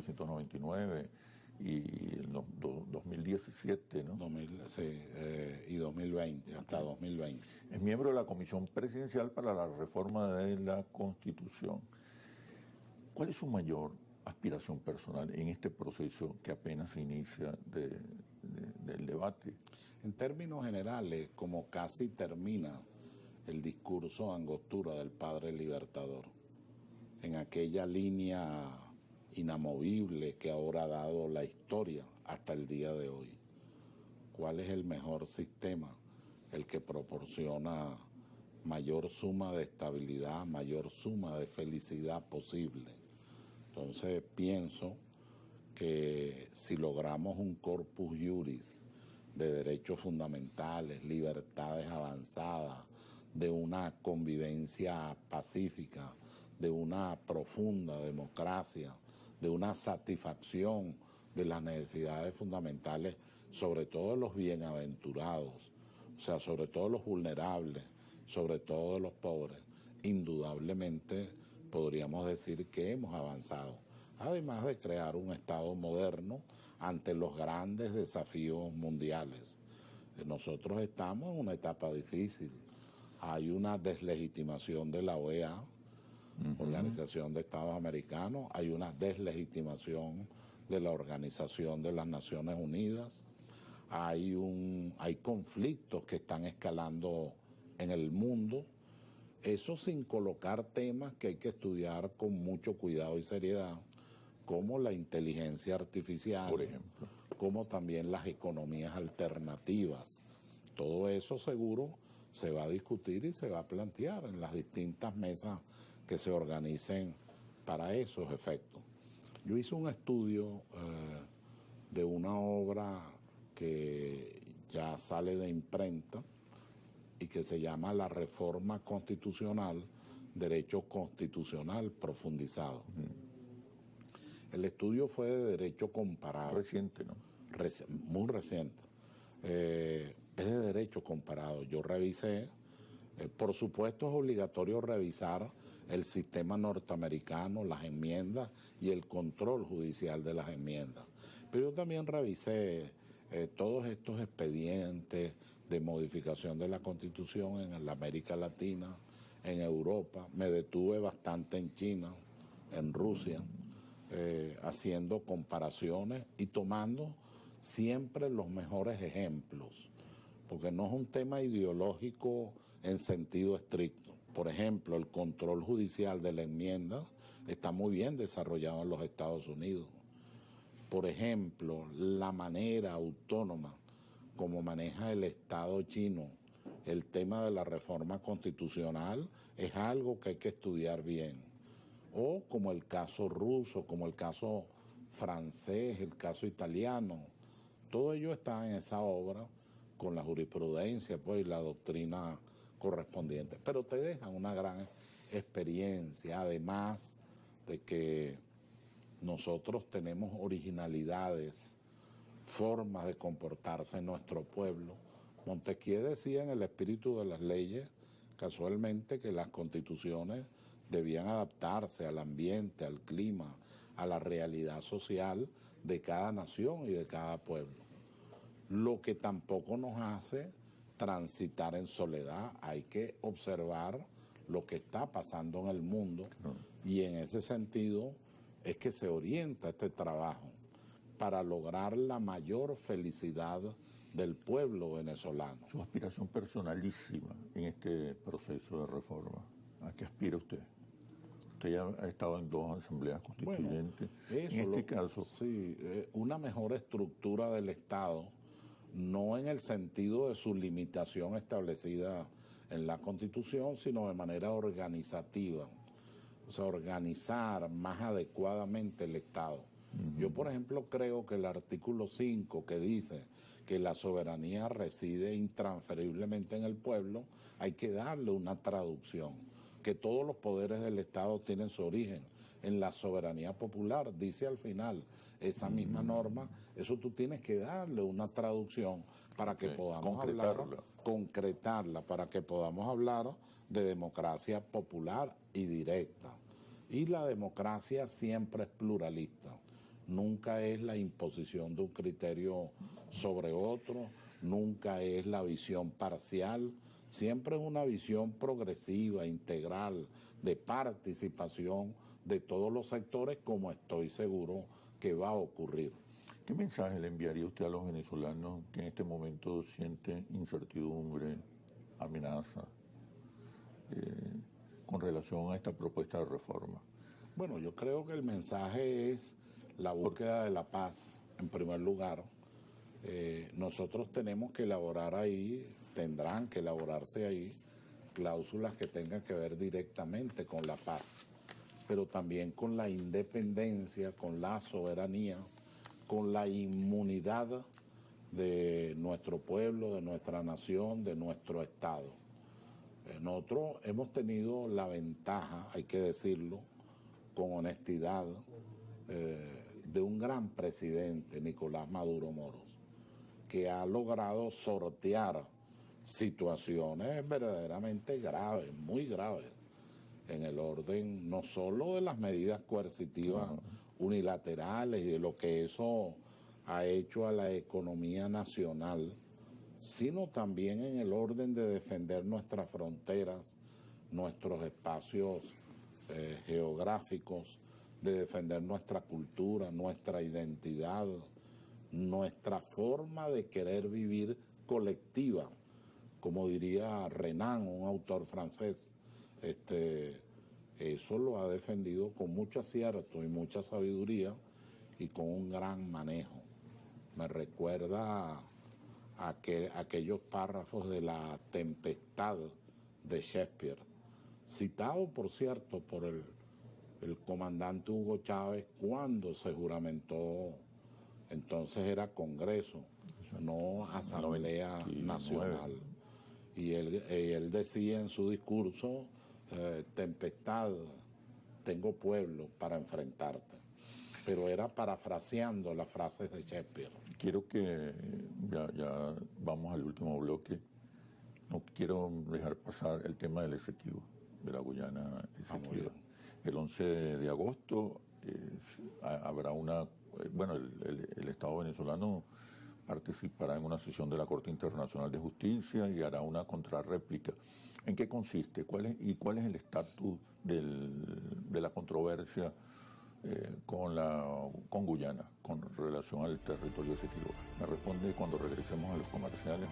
1999 y el 2017, ¿no? 2000, sí, y 2020, hasta 2020. Es miembro de la Comisión Presidencial para la Reforma de la Constitución. ¿Cuál es su mayor aspiración personal en este proceso que apenas se inicia del debate? En términos generales, como casi termina el discurso de Angostura del Padre Libertador, en aquella línea inamovible que ahora ha dado la historia hasta el día de hoy. ¿Cuál es el mejor sistema? El que proporciona mayor suma de estabilidad, mayor suma de felicidad posible. Entonces pienso que si logramos un corpus juris de derechos fundamentales, libertades avanzadas, de una convivencia pacífica, de una profunda democracia, de una satisfacción de las necesidades fundamentales, sobre todo los bienaventurados, o sea, sobre todo los vulnerables, sobre todo los pobres, indudablemente podríamos decir que hemos avanzado, además de crear un Estado moderno ante los grandes desafíos mundiales. Nosotros estamos en una etapa difícil. Hay una deslegitimación de la OEA, Organización de Estados Americanos, hay una deslegitimación de la Organización de las Naciones Unidas, hay conflictos que están escalando en el mundo, eso sin colocar temas que hay que estudiar con mucho cuidado y seriedad, como la inteligencia artificial, por ejemplo, como también las economías alternativas. Todo eso seguro se va a discutir y se va a plantear en las distintas mesas que se organicen para esos efectos. Yo hice un estudio de una obra que ya sale de imprenta y que se llama La Reforma Constitucional, Derecho Constitucional Profundizado. El estudio fue de derecho comparado. Reciente, ¿no? Muy reciente. Es de derecho comparado. Yo revisé, por supuesto es obligatorio revisar el sistema norteamericano, las enmiendas y el control judicial de las enmiendas. Pero yo también revisé todos estos expedientes de modificación de la Constitución en la América Latina, en Europa. Me detuve bastante en China, en Rusia, haciendo comparaciones y tomando siempre los mejores ejemplos, porque no es un tema ideológico en sentido estricto. Por ejemplo, el control judicial de la enmienda está muy bien desarrollado en los Estados Unidos. Por ejemplo, la manera autónoma como maneja el Estado chino el tema de la reforma constitucional es algo que hay que estudiar bien. O como el caso ruso, como el caso francés, el caso italiano. Todo ello está en esa obra con la jurisprudencia pues, y la doctrina correspondiente. Pero te dejan una gran experiencia, además de que nosotros tenemos originalidades, formas de comportarse en nuestro pueblo. Montesquieu decía en El espíritu de las leyes, casualmente, que las constituciones debían adaptarse al ambiente, al clima, a la realidad social de cada nación y de cada pueblo. Lo que tampoco nos hace transitar en soledad, hay que observar lo que está pasando en el mundo y en ese sentido es que se orienta este trabajo para lograr la mayor felicidad del pueblo venezolano. Su aspiración personalísima en este proceso de reforma, ¿a qué aspira usted? Usted ya ha estado en 2 asambleas constituyentes. Bueno, eso, en este caso... Sí, una mejor estructura del Estado, no en el sentido de su limitación establecida en la Constitución, sino de manera organizativa. O sea, organizar más adecuadamente el Estado. Yo, por ejemplo, creo que el artículo 5 que dice que la soberanía reside intransferiblemente en el pueblo, hay que darle una traducción, que todos los poderes del Estado tienen su origen en la soberanía popular, dice al final esa misma norma, eso tú tienes que darle una traducción para que podamos concretarla, para que podamos hablar de democracia popular y directa. Y la democracia siempre es pluralista. nunca es la imposición de un criterio sobre otro, nunca es la visión parcial, siempre es una visión progresiva, integral, de participación de todos los sectores, como estoy seguro que va a ocurrir. ¿Qué mensaje le enviaría usted a los venezolanos que en este momento sienten incertidumbre, amenaza, con relación a esta propuesta de reforma? Bueno, yo creo que el mensaje es la búsqueda de la paz, en primer lugar. Nosotros tenemos que elaborar ahí, tendrán que elaborarse ahí, cláusulas que tengan que ver directamente con la paz, pero también con la independencia, con la soberanía, con la inmunidad de nuestro pueblo, de nuestra nación, de nuestro Estado. Nosotros hemos tenido la ventaja, hay que decirlo, con honestidad, de un gran presidente, Nicolás Maduro Moros, que ha logrado sortear situaciones verdaderamente graves, muy graves, en el orden no solo de las medidas coercitivas unilaterales y de lo que eso ha hecho a la economía nacional, sino también en el orden de defender nuestras fronteras, nuestros espacios geográficos, de defender nuestra cultura, nuestra identidad, nuestra forma de querer vivir colectiva, como diría Renan, un autor francés. Eso lo ha defendido con mucho acierto y mucha sabiduría y con un gran manejo. Me recuerda a aquellos párrafos de La Tempestad de Shakespeare, citado, por cierto, por el comandante Hugo Chávez cuando se juramentó, entonces era Congreso, no Asamblea Nacional. Y él decía en su discurso, tempestad, tengo pueblo para enfrentarte. Pero era parafraseando las frases de Shakespeare. Quiero que, ya vamos al último bloque, no quiero dejar pasar el tema del Esequibo, de la Guyana Esequiba. El 11 de agosto habrá una, bueno, el Estado venezolano participará en una sesión de la Corte Internacional de Justicia y hará una contrarréplica. ¿En qué consiste? ¿Cuál es el estatus de la controversia con Guyana con relación al territorio Esequibo? Me responde cuando regresemos a los comerciales.